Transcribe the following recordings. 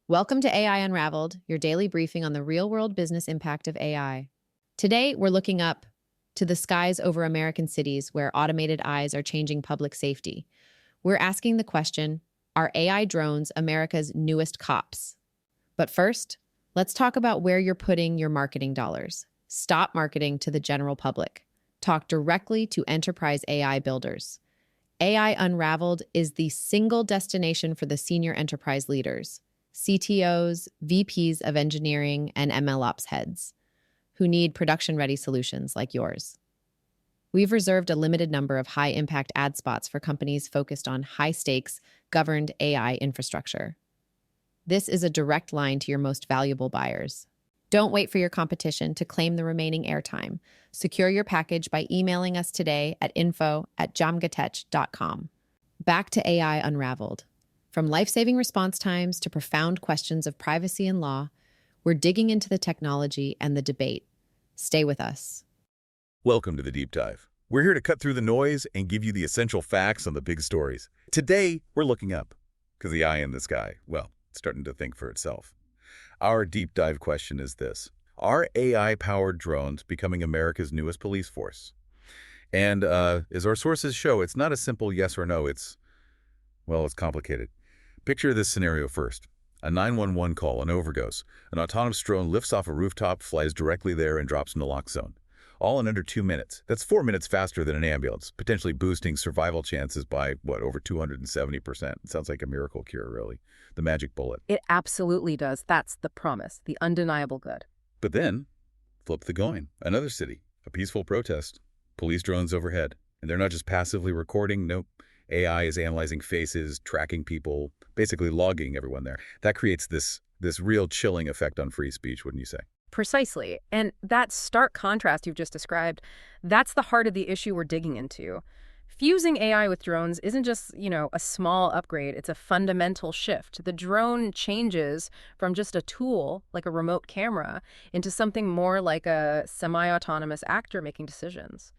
Welcome to AI Unraveled, your daily briefing on the real-world business impact of AI. Today, we're looking up to the skies over American cities where automated eyes are changing public safety. We're asking the question, are AI drones America's newest cops? But first, let's talk about where you're putting your marketing dollars. Stop marketing to the general public. Talk directly to enterprise AI builders. AI Unraveled is the single destination for the senior enterprise leaders, CTOs, VPs of engineering, and MLOps heads who need production-ready solutions like yours. We've reserved a limited number of high-impact ad spots for companies focused on high-stakes, governed AI infrastructure. This is a direct line to your most valuable buyers. Don't wait for your competition to claim the remaining airtime. Secure your package by emailing us today at info@jamgatech.com. Back to AI Unraveled. From life-saving response times to profound questions of privacy and law, we're digging into the technology and the debate. Stay with us. Welcome to the Deep Dive. We're here to cut through the noise and give you the essential facts on the big stories. Today, we're looking up, because the eye in the sky, well, it's starting to think for itself. Our deep dive question is this: are AI-powered drones becoming America's newest police force? And as our sources show, it's not a simple yes or no. It's complicated. Picture this scenario first. A 911 call, an overdose. An autonomous drone lifts off a rooftop, flies directly there, and drops in the lock zone. All in under 2 minutes. That's 4 minutes faster than an ambulance, potentially boosting survival chances by, over 270%. It sounds like a miracle cure, really. The magic bullet. It absolutely does. That's the promise, the undeniable good. But then, flip the coin. Another city, a peaceful protest. Police drones overhead. And they're not just passively recording. Nope. AI is analyzing faces, tracking people, basically logging everyone there. That creates this real chilling effect on free speech, wouldn't you say? Precisely. And that stark contrast you've just described, that's the heart of the issue we're digging into. Fusing AI with drones isn't just, a small upgrade. It's a fundamental shift. The drone changes from just a tool, like a remote camera, into something more like a semi-autonomous actor making decisions.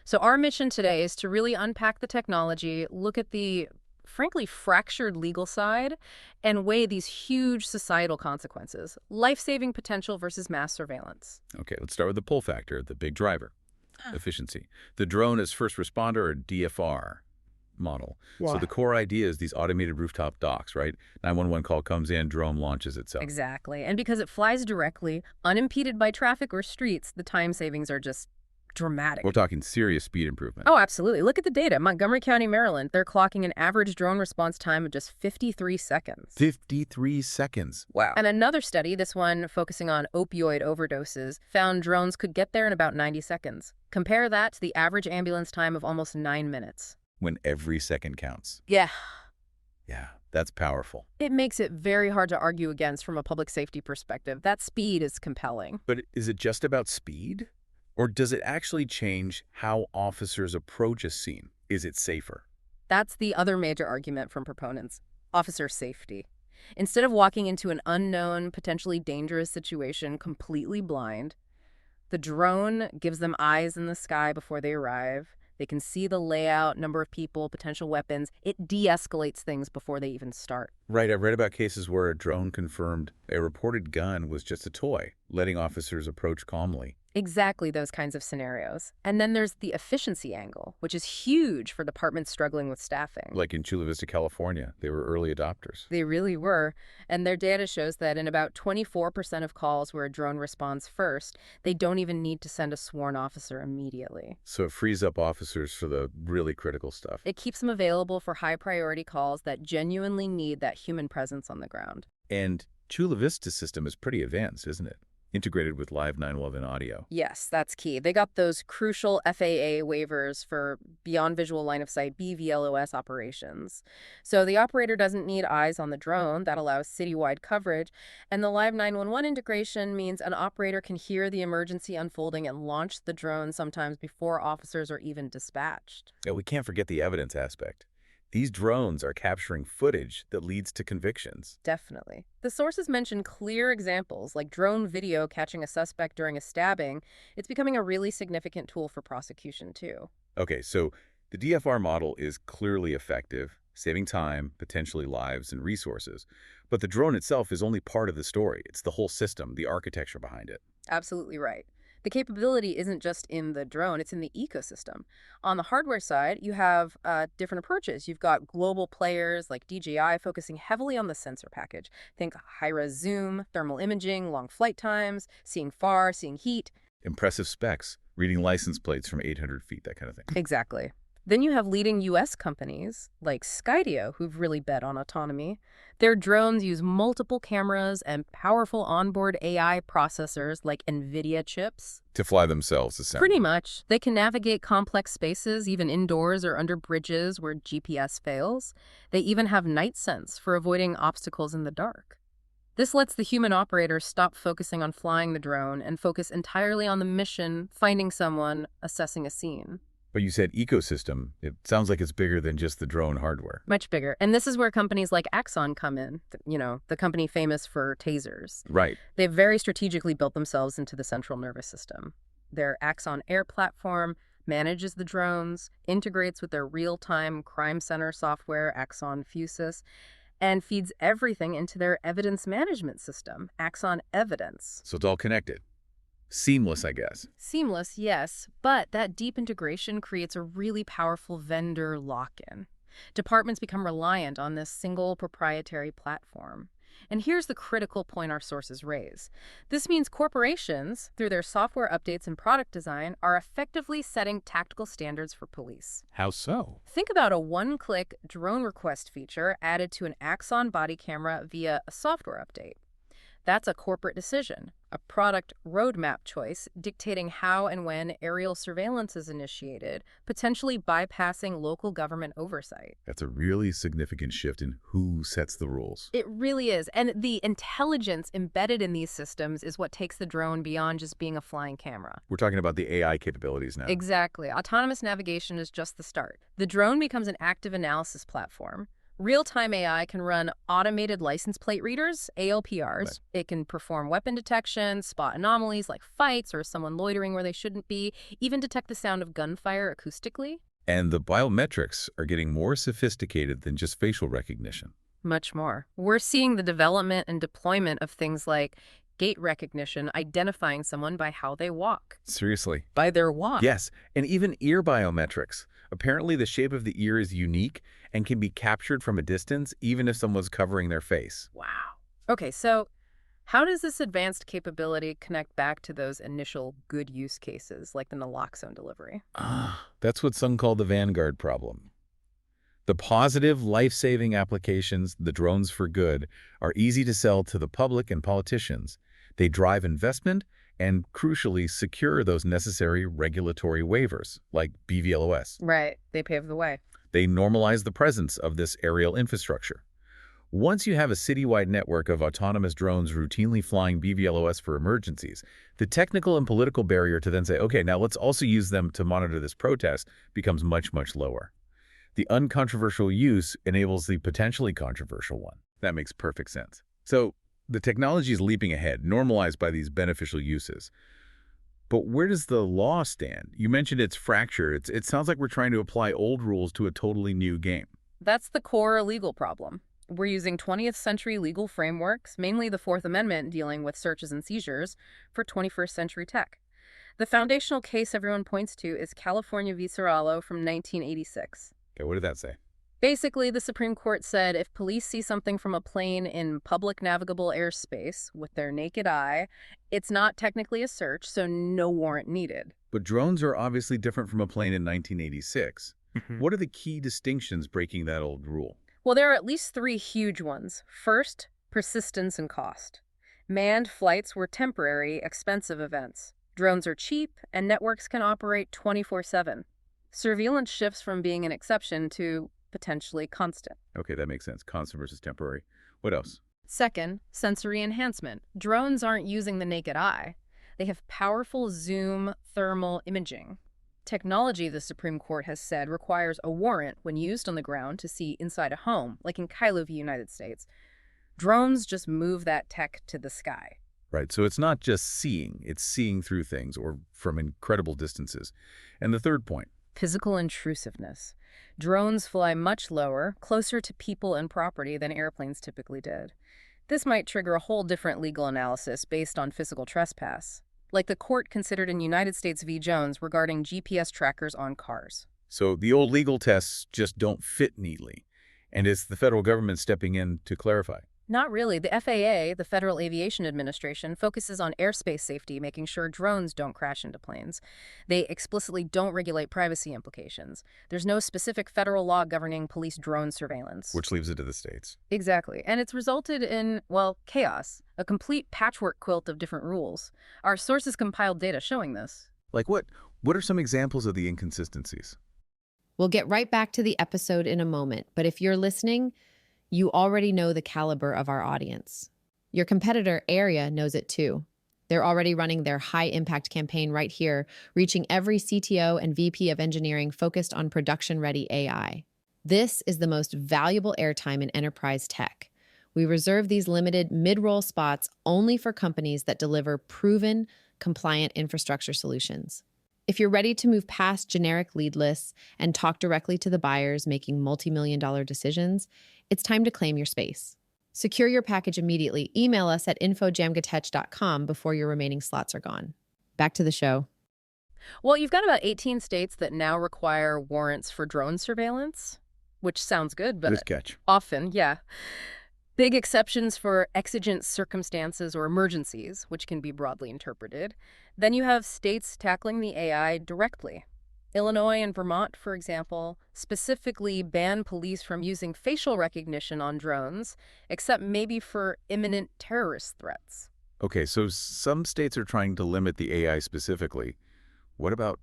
So our mission today is to really unpack the technology, look at the, frankly, fractured legal side, and weigh these huge societal consequences, life-saving potential versus mass surveillance. Okay, let's start with the pull factor, the big driver, efficiency. The drone is first responder, or DFR model. Wow. So the core idea is these automated rooftop docks, right? 911 call comes in, drone launches itself. Exactly. And because it flies directly, unimpeded by traffic or streets, the time savings are just dramatic. We're talking serious speed improvement. Oh, absolutely. Look at the data. Montgomery County, Maryland, they're clocking an average drone response time of just 53 seconds. 53 seconds. Wow. And another study, this one focusing on opioid overdoses, found drones could get there in about 90 seconds. Compare that to the average ambulance time of almost 9 minutes. When every second counts. Yeah. Yeah, that's powerful. It makes it very hard to argue against from a public safety perspective. That speed is compelling. But is it just about speed? Or does it actually change how officers approach a scene? Is it safer? That's the other major argument from proponents: officer safety. Instead of walking into an unknown, potentially dangerous situation completely blind, the drone gives them eyes in the sky before they arrive. They can see the layout, number of people, potential weapons. It de-escalates things before they even start. Right, I've read about cases where a drone confirmed a reported gun was just a toy, letting officers approach calmly. Exactly those kinds of scenarios. And then there's the efficiency angle, which is huge for departments struggling with staffing. Like in Chula Vista, California, they were early adopters. They really were. And their data shows that in about 24% of calls where a drone responds first, they don't even need to send a sworn officer immediately. So it frees up officers for the really critical stuff. It keeps them available for high-priority calls that genuinely need that human presence on the ground. And Chula Vista's system is pretty advanced, isn't it? Integrated with live 911 audio. Yes, that's key. They got those crucial FAA waivers for beyond visual line of sight BVLOS operations. So the operator doesn't need eyes on the drone. That allows citywide coverage. And the live 911 integration means an operator can hear the emergency unfolding and launch the drone sometimes before officers are even dispatched. Yeah, we can't forget the evidence aspect. These drones are capturing footage that leads to convictions. Definitely. The sources mention clear examples, like drone video catching a suspect during a stabbing. It's becoming a really significant tool for prosecution, too. Okay, so the DFR model is clearly effective, saving time, potentially lives and resources. But the drone itself is only part of the story. It's the whole system, the architecture behind it. Absolutely right. The capability isn't just in the drone, it's in the ecosystem. On the hardware side, you have different approaches. You've got global players like DJI focusing heavily on the sensor package. Think high-res zoom, thermal imaging, long flight times, seeing far, seeing heat. Impressive specs, reading license plates from 800 feet, that kind of thing. Exactly. Then you have leading U.S. companies like Skydio who've really bet on autonomy. Their drones use multiple cameras and powerful onboard AI processors like NVIDIA chips. To fly themselves, essentially. Pretty much. They can navigate complex spaces, even indoors or under bridges where GPS fails. They even have night sense for avoiding obstacles in the dark. This lets the human operator stop focusing on flying the drone and focus entirely on the mission, finding someone, assessing a scene. But you said ecosystem. It sounds like it's bigger than just the drone hardware. Much bigger. And this is where companies like Axon come in, the company famous for tasers. Right. They've very strategically built themselves into the central nervous system. Their Axon Air platform manages the drones, integrates with their real-time crime center software, Axon Fusus, and feeds everything into their evidence management system, Axon Evidence. So it's all connected. Seamless, I guess. Seamless, yes, but that deep integration creates a really powerful vendor lock-in. Departments become reliant on this single proprietary platform. And here's the critical point our sources raise. This means corporations, through their software updates and product design, are effectively setting tactical standards for police. How so? Think about a one-click drone request feature added to an Axon body camera via a software update. That's a corporate decision, a product roadmap choice dictating how and when aerial surveillance is initiated, potentially bypassing local government oversight. That's a really significant shift in who sets the rules. It really is. And the intelligence embedded in these systems is what takes the drone beyond just being a flying camera. We're talking about the AI capabilities now. Exactly. Autonomous navigation is just the start. The drone becomes an active analysis platform. Real-time AI can run automated license plate readers, ALPRs. Right. It can perform weapon detection, spot anomalies like fights or someone loitering where they shouldn't be, even detect the sound of gunfire acoustically. And the biometrics are getting more sophisticated than just facial recognition. Much more. We're seeing the development and deployment of things like gait recognition, identifying someone by how they walk. Seriously? By their walk. Yes, and even ear biometrics. Apparently the shape of the ear is unique and can be captured from a distance even if someone's covering their face. Wow. Okay, so how does this advanced capability connect back to those initial good use cases like the naloxone delivery? That's what some call the Vanguard problem. The positive, life-saving applications, the drones for good, are easy to sell to the public and politicians. They drive investment and, crucially, secure those necessary regulatory waivers, like BVLOS. Right. They pave the way. They normalize the presence of this aerial infrastructure. Once you have a citywide network of autonomous drones routinely flying BVLOS for emergencies, the technical and political barrier to then say, okay, now let's also use them to monitor this protest becomes much, much lower. The uncontroversial use enables the potentially controversial one. That makes perfect sense. So the technology is leaping ahead, normalized by these beneficial uses. But where does the law stand? You mentioned it's fractured. It sounds like we're trying to apply old rules to a totally new game. That's the core legal problem. We're using 20th century legal frameworks, mainly the Fourth Amendment dealing with searches and seizures, for 21st century tech. The foundational case everyone points to is California v. Serralo from 1986. Okay, what did that say? Basically, the Supreme Court said if police see something from a plane in public navigable airspace with their naked eye, it's not technically a search, so no warrant needed. But drones are obviously different from a plane in 1986. What are the key distinctions breaking that old rule? Well, there are at least three huge ones. First, persistence and cost. Manned flights were temporary, expensive events. Drones are cheap, and networks can operate 24/7. Surveillance shifts from being an exception to potentially constant. Okay, that makes sense. Constant versus temporary. What else? Second, sensory enhancement. Drones aren't using the naked eye. They have powerful zoom thermal imaging. Technology, the Supreme Court has said, requires a warrant when used on the ground to see inside a home, like in Kylo v. United States. Drones just move that tech to the sky. Right, so it's not just seeing, it's seeing through things or from incredible distances. And the third point? Physical intrusiveness. Drones fly much lower, closer to people and property than airplanes typically did. This might trigger a whole different legal analysis based on physical trespass, like the court considered in United States v. Jones regarding GPS trackers on cars. So the old legal tests just don't fit neatly. And is the federal government stepping in to clarify? Not really. The FAA, the Federal Aviation Administration, focuses on airspace safety, making sure drones don't crash into planes. They explicitly don't regulate privacy implications. There's no specific federal law governing police drone surveillance. Which leaves it to the states. Exactly. And it's resulted in, well, chaos, a complete patchwork quilt of different rules. Our sources compiled data showing this. Like what? What are some examples of the inconsistencies? We'll get right back to the episode in a moment, but if you're listening, you already know the caliber of our audience. Your competitor, Area, knows it too. They're already running their high-impact campaign right here, reaching every CTO and VP of engineering focused on production-ready AI. This is the most valuable airtime in enterprise tech. We reserve these limited mid-roll spots only for companies that deliver proven, compliant infrastructure solutions. If you're ready to move past generic lead lists and talk directly to the buyers making multi-million-dollar decisions, it's time to claim your space. Secure your package immediately. Email us at info@jamgatech.com before your remaining slots are gone. Back to the show. Well, you've got about 18 states that now require warrants for drone surveillance, which sounds good, but Nice catch. often, yeah. Big exceptions for exigent circumstances or emergencies, which can be broadly interpreted. Then you have states tackling the AI directly. Illinois and Vermont, for example, specifically ban police from using facial recognition on drones, except maybe for imminent terrorist threats. Okay, so some states are trying to limit the AI specifically. What about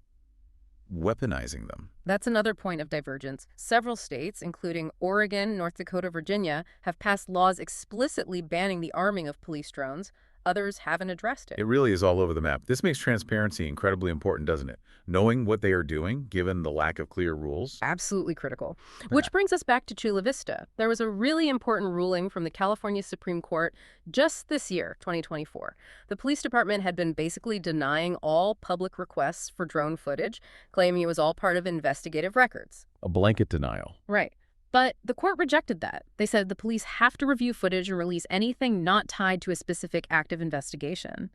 weaponizing them? That's another point of divergence. Several states, including Oregon, North Dakota, Virginia, have passed laws explicitly banning the arming of police drones. Others haven't addressed it. It really is all over the map. This makes transparency incredibly important, doesn't it? Knowing what they are doing, given the lack of clear rules. Absolutely critical. Which brings us back to Chula Vista. There was a really important ruling from the California Supreme Court just this year, 2024. The police department had been basically denying all public requests for drone footage, claiming it was all part of investigative records. A blanket denial. Right. But the court rejected that. They said the police have to review footage and release anything not tied to a specific active investigation.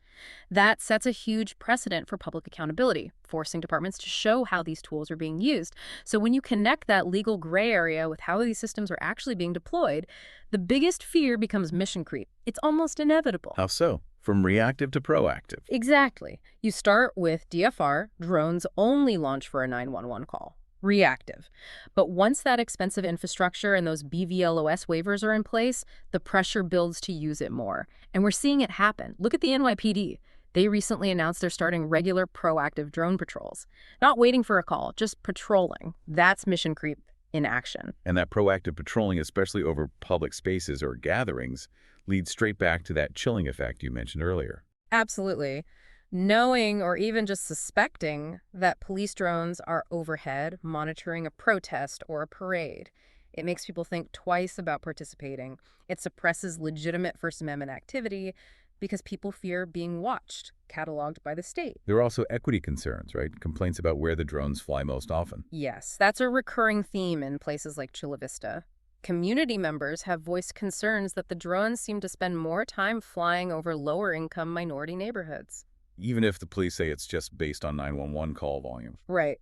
That sets a huge precedent for public accountability, forcing departments to show how these tools are being used. So when you connect that legal gray area with how these systems are actually being deployed, the biggest fear becomes mission creep. It's almost inevitable. How so? From reactive to proactive. Exactly. You start with DFR, drones only launch for a 911 call. Reactive. But once that expensive infrastructure and those BVLOS waivers are in place, the pressure builds to use it more. And we're seeing it happen. Look at the NYPD. They recently announced they're starting regular proactive drone patrols. Not waiting for a call, just patrolling. That's mission creep in action. And that proactive patrolling, especially over public spaces or gatherings, leads straight back to that chilling effect you mentioned earlier. Absolutely. Knowing or even just suspecting that police drones are overhead monitoring a protest or a parade, it makes people think twice about participating. It suppresses legitimate First Amendment activity because people fear being watched, cataloged by the state. There are also equity concerns, right? Complaints about where the drones fly most often. Yes, that's a recurring theme in places like Chula Vista. Community members have voiced concerns that the drones seem to spend more time flying over lower-income minority neighborhoods. Even if the police say it's just based on 911 call volume. Right.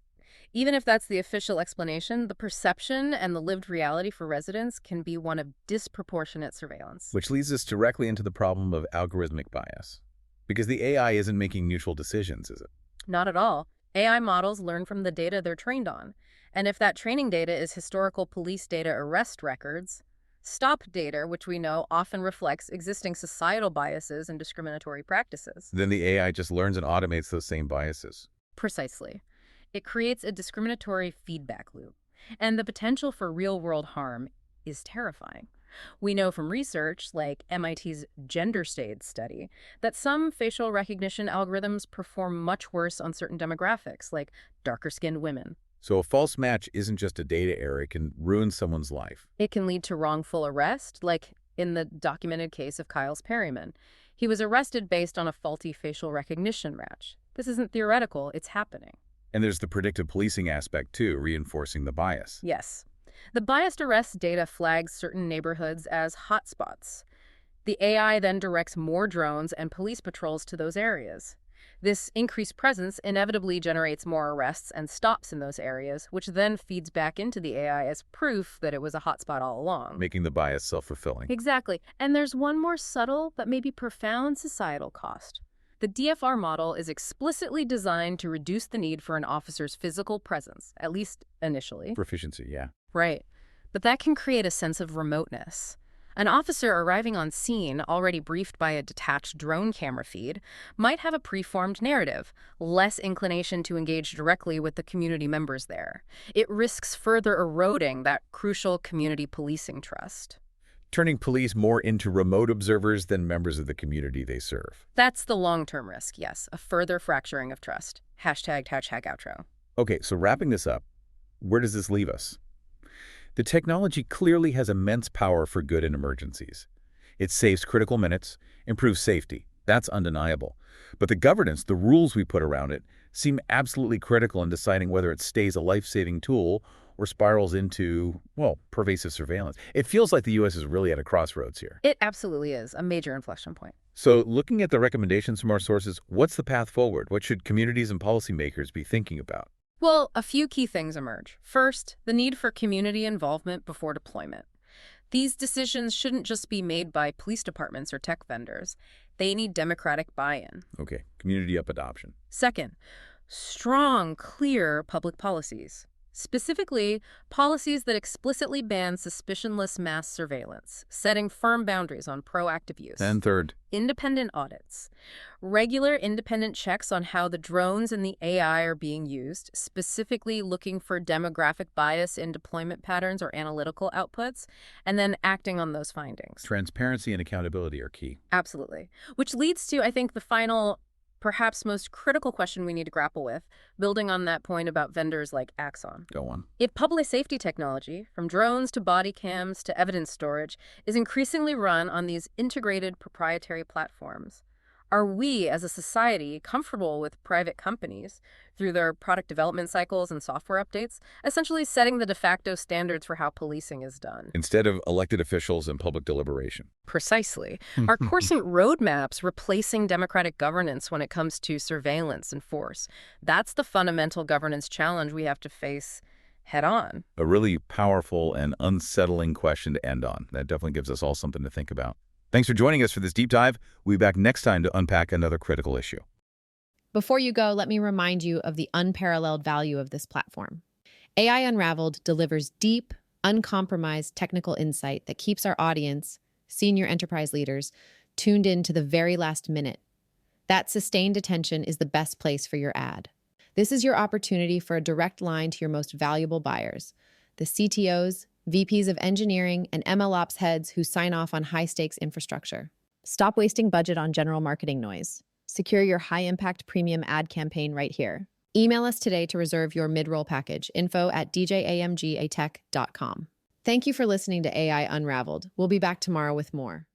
Even if that's the official explanation, the perception and the lived reality for residents can be one of disproportionate surveillance. Which leads us directly into the problem of algorithmic bias. Because the AI isn't making neutral decisions, is it? Not at all. AI models learn from the data they're trained on. And if that training data is historical police data arrest records, stop data, which we know often reflects existing societal biases and discriminatory practices. Then the AI just learns and automates those same biases. Precisely. It creates a discriminatory feedback loop. And the potential for real-world harm is terrifying. We know from research, like MIT's gender stage study, that some facial recognition algorithms perform much worse on certain demographics, like darker-skinned women. So a false match isn't just a data error, it can ruin someone's life. It can lead to wrongful arrest, like in the documented case of Kyles Perryman. He was arrested based on a faulty facial recognition match. This isn't theoretical, it's happening. And there's the predictive policing aspect, too, reinforcing the bias. Yes. The biased arrest data flags certain neighborhoods as hotspots. The AI then directs more drones and police patrols to those areas. This increased presence inevitably generates more arrests and stops in those areas, which then feeds back into the AI as proof that it was a hotspot all along. Making the bias self-fulfilling. Exactly. And there's one more subtle but maybe profound societal cost. The DFR model is explicitly designed to reduce the need for an officer's physical presence, at least initially. For efficiency, yeah. Right. But that can create a sense of remoteness. An officer arriving on scene, already briefed by a detached drone camera feed, might have a preformed narrative, less inclination to engage directly with the community members there. It risks further eroding that crucial community policing trust. Turning police more into remote observers than members of the community they serve. That's the long-term risk, yes, a further fracturing of trust. Hashtag outro. Okay, so wrapping this up, where does this leave us? The technology clearly has immense power for good in emergencies. It saves critical minutes, improves safety. That's undeniable. But the governance, the rules we put around it, seem absolutely critical in deciding whether it stays a life-saving tool or spirals into, well, pervasive surveillance. It feels like the U.S. is really at a crossroads here. It absolutely is a major inflection point. So looking at the recommendations from our sources, what's the path forward? What should communities and policymakers be thinking about? Well, a few key things emerge. First, the need for community involvement before deployment. These decisions shouldn't just be made by police departments or tech vendors. They need democratic buy-in. Okay, community-up adoption. Second, strong, clear public policies. Specifically, policies that explicitly ban suspicionless mass surveillance, setting firm boundaries on proactive use. And third, independent audits. Regular independent checks on how the drones and the AI are being used, specifically looking for demographic bias in deployment patterns or analytical outputs, and then acting on those findings. transparency and accountability are key. Absolutely. Which leads to, I think, the final, perhaps most critical question we need to grapple with, building on that point about vendors like Axon. Go on. If public safety technology, from drones to body cams to evidence storage, is increasingly run on these integrated proprietary platforms, are we as a society comfortable with private companies, through their product development cycles and software updates, essentially setting the de facto standards for how policing is done? Instead of elected officials and public deliberation. Precisely. Are Coruscant roadmaps replacing democratic governance when it comes to surveillance and force? That's the fundamental governance challenge we have to face head on. A really powerful and unsettling question to end on. That definitely gives us all something to think about. Thanks for joining us for this deep dive. We'll be back next time to unpack another critical issue. Before you go, let me remind you of the unparalleled value of this platform. AI Unraveled delivers deep, uncompromised technical insight that keeps our audience, senior enterprise leaders, tuned in to the very last minute. That sustained attention is the best place for your ad. This is your opportunity for a direct line to your most valuable buyers, the CTOs, VPs of engineering, and MLOps heads who sign off on high-stakes infrastructure. Stop wasting budget on general marketing noise. Secure your high-impact premium ad campaign right here. Email us today to reserve your mid-roll package, info@djamgatech.com. Thank you for listening to AI Unraveled. We'll be back tomorrow with more.